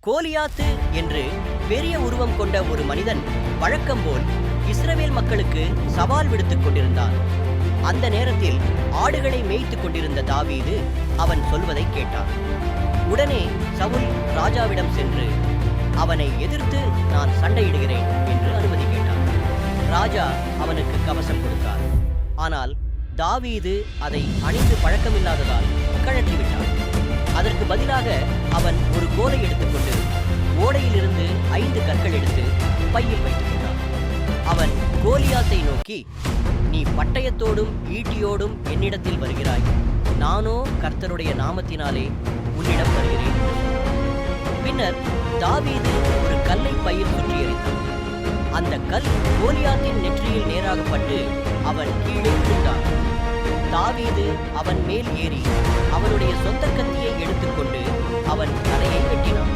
கோலியாத்து என்று பெரிய உருவம் கொண்ட ஒரு மனிதன் வழக்கம் போல் இஸ்ரவேல் மக்களுக்கு சவால் விடுத்துக் கொண்டிருந்தான். அந்த நேரத்தில் ஆடுகளை மேய்த்துக் கொண்டிருந்த தாவீது அவன் சொல்வதை கேட்டான். உடனே சவுல் ராஜாவிடம் சென்று அவனை எதிர்த்து நான் சண்டையிடுகிறேன் என்று அனுமதி கேட்டான். ராஜா அவனுக்கு கவசம் கொடுத்தார். ஆனால் தாவீது அதை அணிந்து பழக்கமில்லாததால் கழற்றிவிட்டான். அதற்கு பதிலாக அவன் ஒரு கோலை எடுத்துக்கொண்டு ஓடையிலிருந்து 5 கற்கள் எடுத்து பையில் வைத்துக் கொண்டான். அவன் கோலியாத்தை நோக்கி, நீ பட்டயத்தோடும் ஈட்டியோடும் என்னிடத்தில் வருகிறாய், நானோ கர்த்தருடைய நாமத்தினாலே உன்னிடம் வருகிறேன். பின்னர் தாவீது ஒரு கல்லை பையில் சுற்றி எறிந்தான். அந்த கல் கோலியாத்தின் நெற்றியில் நேராகப்பட்டு அவன் கீழே விழுந்தான். தாவீது அவன் மேல் ஏறி அவனுடைய சொந்த கத்தியை எடுத்துக்கொண்டு அவன் தலையை வெட்டினான்.